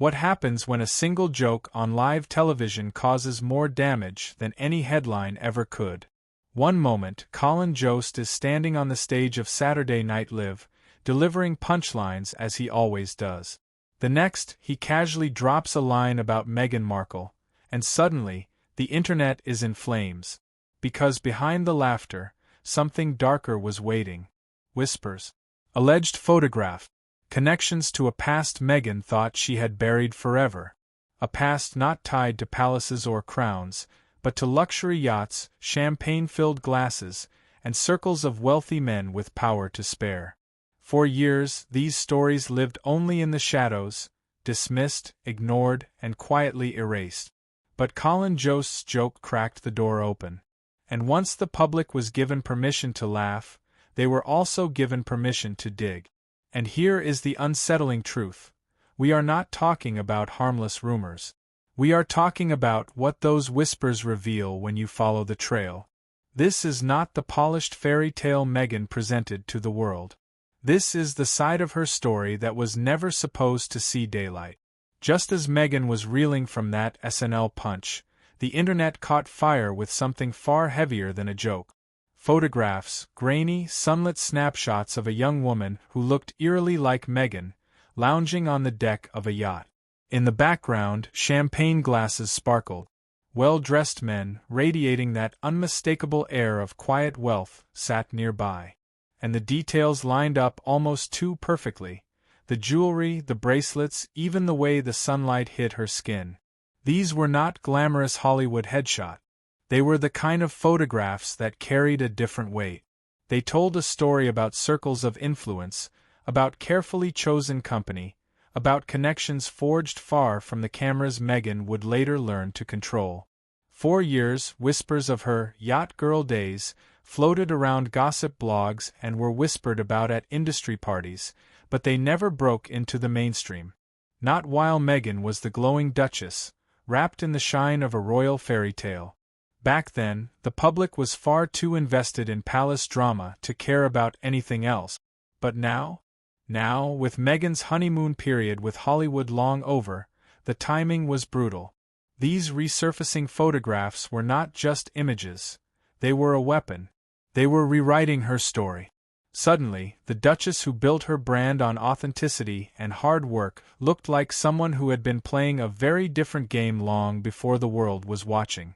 What happens when a single joke on live television causes more damage than any headline ever could? One moment, Colin Jost is standing on the stage of Saturday Night Live, delivering punchlines as he always does. The next, he casually drops a line about Meghan Markle, and suddenly, the internet is in flames. Because behind the laughter, something darker was waiting. Whispers. Alleged photograph. Connections to a past Meghan thought she had buried forever. A past not tied to palaces or crowns, but to luxury yachts, champagne-filled glasses, and circles of wealthy men with power to spare. For years, these stories lived only in the shadows, dismissed, ignored, and quietly erased. But Colin Jost's joke cracked the door open. And once the public was given permission to laugh, they were also given permission to dig. And here is the unsettling truth. We are not talking about harmless rumors. We are talking about what those whispers reveal when you follow the trail. This is not the polished fairy tale Meghan presented to the world. This is the side of her story that was never supposed to see daylight. Just as Meghan was reeling from that SNL punch, the internet caught fire with something far heavier than a joke. Photographs, grainy, sunlit snapshots of a young woman who looked eerily like Meghan, lounging on the deck of a yacht. In the background, champagne glasses sparkled. Well-dressed men, radiating that unmistakable air of quiet wealth, sat nearby. And the details lined up almost too perfectly. The jewelry, the bracelets, even the way the sunlight hit her skin. These were not glamorous Hollywood headshot. They were the kind of photographs that carried a different weight. They told a story about circles of influence, about carefully chosen company, about connections forged far from the cameras Meghan would later learn to control. For years, whispers of her yacht girl days floated around gossip blogs and were whispered about at industry parties, but they never broke into the mainstream. Not while Meghan was the glowing duchess, wrapped in the shine of a royal fairy tale. Back then, the public was far too invested in palace drama to care about anything else. But now? Now, with Meghan's honeymoon period with Hollywood long over, the timing was brutal. These resurfacing photographs were not just images. They were a weapon. They were rewriting her story. Suddenly, the Duchess who built her brand on authenticity and hard work looked like someone who had been playing a very different game long before the world was watching.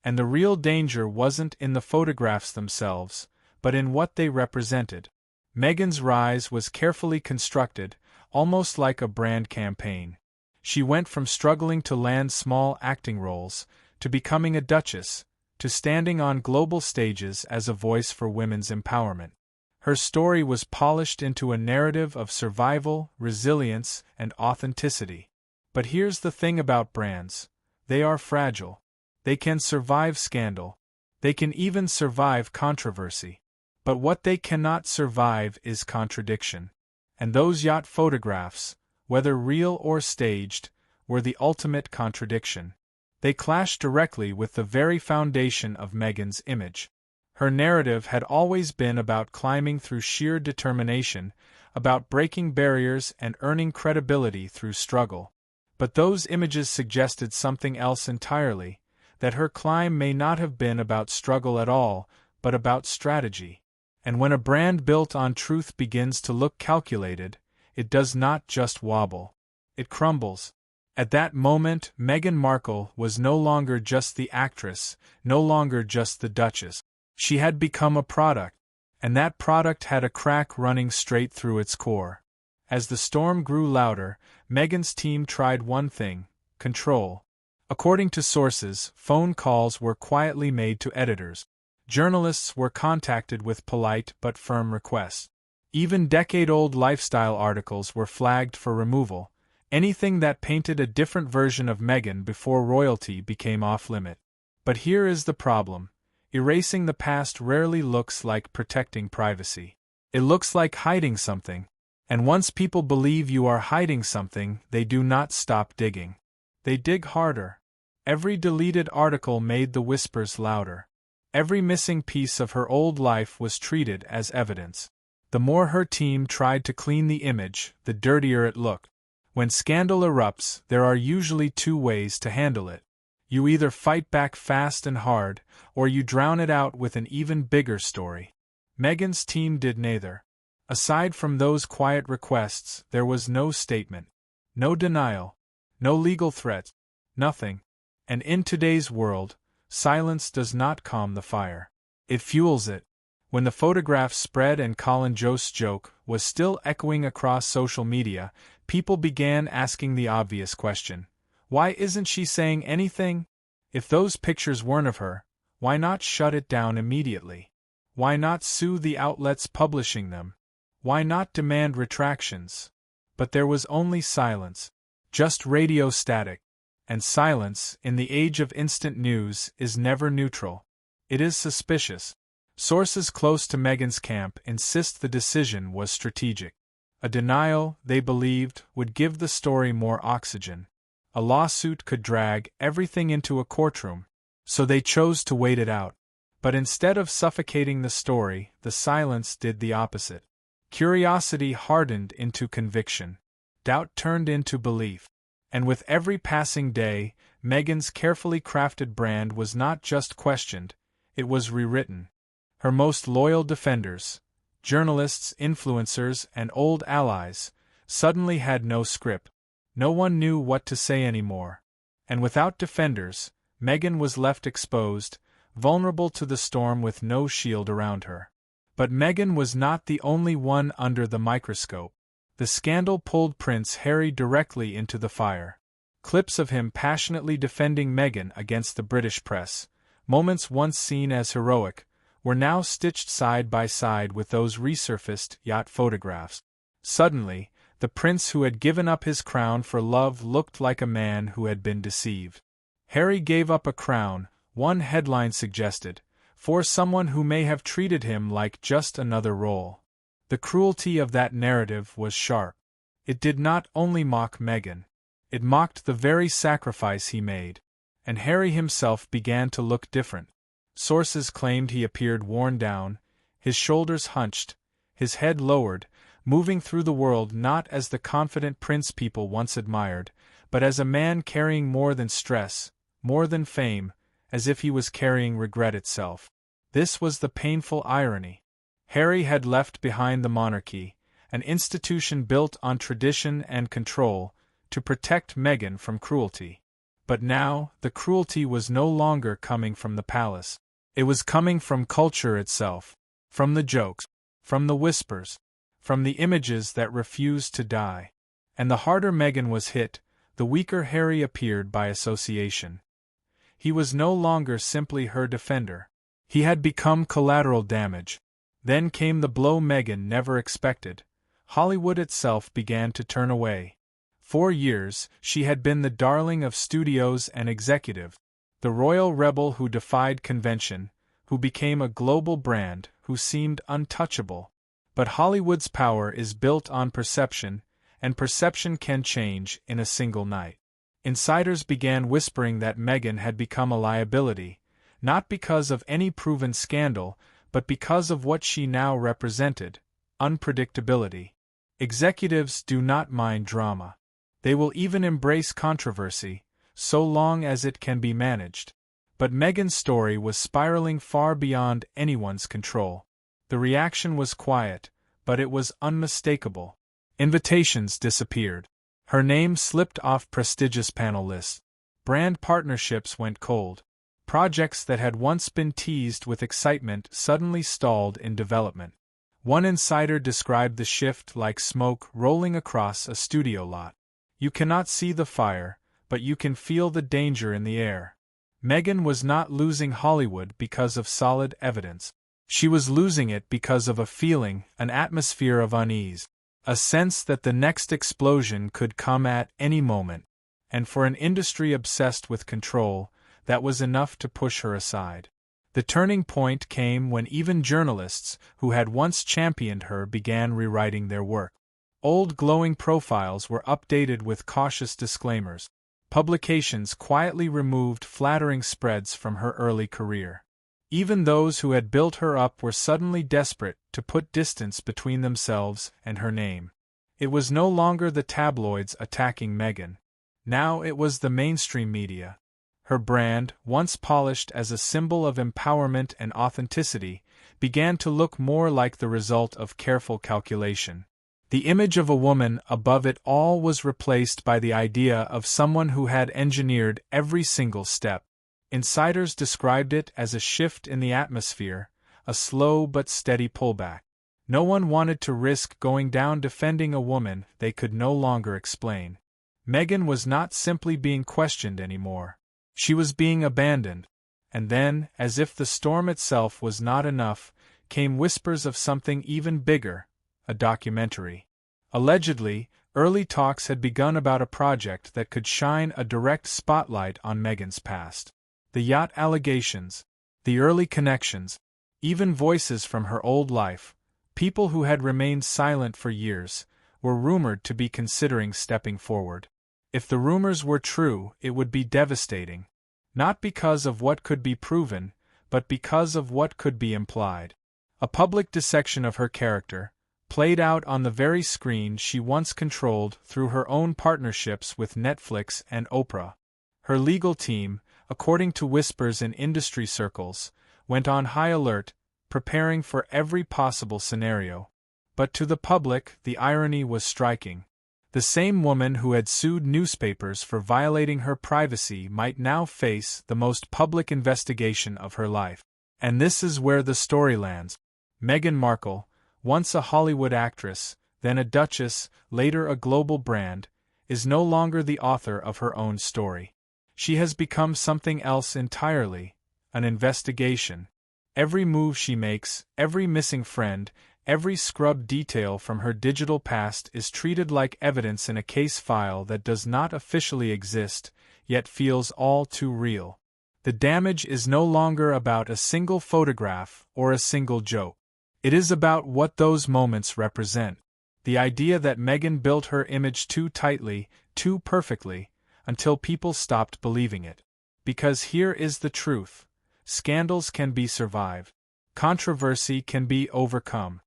And the real danger wasn't in the photographs themselves, but in what they represented. Meghan's rise was carefully constructed, almost like a brand campaign. She went from struggling to land small acting roles, to becoming a duchess, to standing on global stages as a voice for women's empowerment. Her story was polished into a narrative of survival, resilience, and authenticity. But here's the thing about brands. They are fragile. They can survive scandal. They can even survive controversy. But what they cannot survive is contradiction. And those yacht photographs, whether real or staged, were the ultimate contradiction. They clashed directly with the very foundation of Meghan's image. Her narrative had always been about climbing through sheer determination, about breaking barriers and earning credibility through struggle. But those images suggested something else entirely, that her climb may not have been about struggle at all, but about strategy. And when a brand built on truth begins to look calculated, it does not just wobble. It crumbles. At that moment, Meghan Markle was no longer just the actress, no longer just the Duchess. She had become a product, and that product had a crack running straight through its core. As the storm grew louder, Meghan's team tried one thing: control. According to sources, phone calls were quietly made to editors. Journalists were contacted with polite but firm requests. Even decade-old lifestyle articles were flagged for removal, anything that painted a different version of Meghan before royalty became off-limit. But here is the problem. Erasing the past rarely looks like protecting privacy. It looks like hiding something. And once people believe you are hiding something, they do not stop digging. They dig harder. Every deleted article made the whispers louder. Every missing piece of her old life was treated as evidence. The more her team tried to clean the image, the dirtier it looked. When scandal erupts, there are usually two ways to handle it. You either fight back fast and hard, or you drown it out with an even bigger story. Meghan's team did neither. Aside from those quiet requests, there was no statement. No denial. No legal threats. Nothing. And in today's world, silence does not calm the fire. It fuels it. When the photographs spread and Jost's joke was still echoing across social media, people began asking the obvious question. Why isn't she saying anything? If those pictures weren't of her, why not shut it down immediately? Why not sue the outlets publishing them? Why not demand retractions? But there was only silence. Just radio static. And silence, in the age of instant news, is never neutral. It is suspicious. Sources close to Meghan's camp insist the decision was strategic. A denial, they believed, would give the story more oxygen. A lawsuit could drag everything into a courtroom. So they chose to wait it out. But instead of suffocating the story, the silence did the opposite. Curiosity hardened into conviction. Doubt turned into belief. And with every passing day, Meghan's carefully crafted brand was not just questioned, it was rewritten. Her most loyal defenders, journalists, influencers, and old allies, suddenly had no script. No one knew what to say anymore. And without defenders, Meghan was left exposed, vulnerable to the storm with no shield around her. But Meghan was not the only one under the microscope. The scandal pulled Prince Harry directly into the fire. Clips of him passionately defending Meghan against the British press, moments once seen as heroic, were now stitched side by side with those resurfaced yacht photographs. Suddenly, the prince who had given up his crown for love looked like a man who had been deceived. Harry gave up a crown, one headline suggested, for someone who may have treated him like just another role. The cruelty of that narrative was sharp. It did not only mock Meghan. It mocked the very sacrifice he made. And Harry himself began to look different. Sources claimed he appeared worn down, his shoulders hunched, his head lowered, moving through the world not as the confident prince people once admired, but as a man carrying more than stress, more than fame, as if he was carrying regret itself. This was the painful irony. Harry had left behind the monarchy, an institution built on tradition and control, to protect Meghan from cruelty. But now, the cruelty was no longer coming from the palace. It was coming from culture itself, from the jokes, from the whispers, from the images that refused to die. And the harder Meghan was hit, the weaker Harry appeared by association. He was no longer simply her defender. He had become collateral damage. Then came the blow Meghan never expected. Hollywood itself began to turn away. For years, she had been the darling of studios and executives, the royal rebel who defied convention, who became a global brand, who seemed untouchable. But Hollywood's power is built on perception, and perception can change in a single night. Insiders began whispering that Meghan had become a liability, not because of any proven scandal, but because of what she now represented: unpredictability. Executives do not mind drama. They will even embrace controversy, so long as it can be managed. But Meghan's story was spiraling far beyond anyone's control. The reaction was quiet, but it was unmistakable. Invitations disappeared. Her name slipped off prestigious panel lists. Brand partnerships went cold. Projects that had once been teased with excitement suddenly stalled in development. One insider described the shift like smoke rolling across a studio lot. You cannot see the fire, but you can feel the danger in the air. Meghan was not losing Hollywood because of solid evidence. She was losing it because of a feeling, an atmosphere of unease, a sense that the next explosion could come at any moment. And for an industry obsessed with control, that was enough to push her aside. The turning point came when even journalists who had once championed her began rewriting their work. Old glowing profiles were updated with cautious disclaimers. Publications quietly removed flattering spreads from her early career. Even those who had built her up were suddenly desperate to put distance between themselves and her name. It was no longer the tabloids attacking Meghan. Now it was the mainstream media. Her brand, once polished as a symbol of empowerment and authenticity, began to look more like the result of careful calculation. The image of a woman above it all was replaced by the idea of someone who had engineered every single step. Insiders described it as a shift in the atmosphere, a slow but steady pullback. No one wanted to risk going down defending a woman they could no longer explain. Meghan was not simply being questioned anymore. She was being abandoned. And then, as if the storm itself was not enough, came whispers of something even bigger, a documentary. Allegedly, early talks had begun about a project that could shine a direct spotlight on Meghan's past. The yacht allegations, the early connections, even voices from her old life, people who had remained silent for years, were rumored to be considering stepping forward. If the rumors were true, it would be devastating. Not because of what could be proven, but because of what could be implied. A public dissection of her character, played out on the very screen she once controlled through her own partnerships with Netflix and Oprah. Her legal team, according to whispers in industry circles, went on high alert, preparing for every possible scenario. But to the public, the irony was striking. The same woman who had sued newspapers for violating her privacy might now face the most public investigation of her life. And this is where the story lands. Meghan Markle, once a Hollywood actress, then a duchess, later a global brand, is no longer the author of her own story. She has become something else entirely, an investigation. Every move she makes, every missing friend, every scrubbed detail from her digital past is treated like evidence in a case file that does not officially exist, yet feels all too real. The damage is no longer about a single photograph or a single joke. It is about what those moments represent. The idea that Meghan built her image too tightly, too perfectly, until people stopped believing it. Because here is the truth. Scandals can be survived. Controversy can be overcome.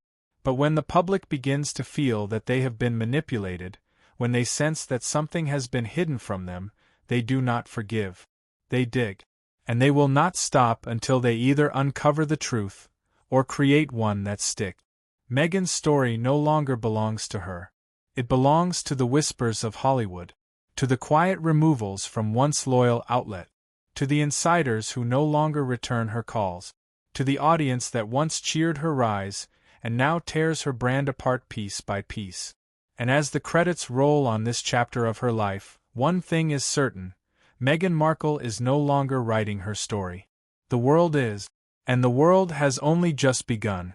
But when the public begins to feel that they have been manipulated, when they sense that something has been hidden from them, they do not forgive. They dig. And they will not stop until they either uncover the truth, or create one that sticks. Meghan's story no longer belongs to her. It belongs to the whispers of Hollywood, to the quiet removals from once loyal outlets, to the insiders who no longer return her calls, to the audience that once cheered her rise, and now tears her brand apart piece by piece. And as the credits roll on this chapter of her life, one thing is certain: Meghan Markle is no longer writing her story. The world is, and the world has only just begun.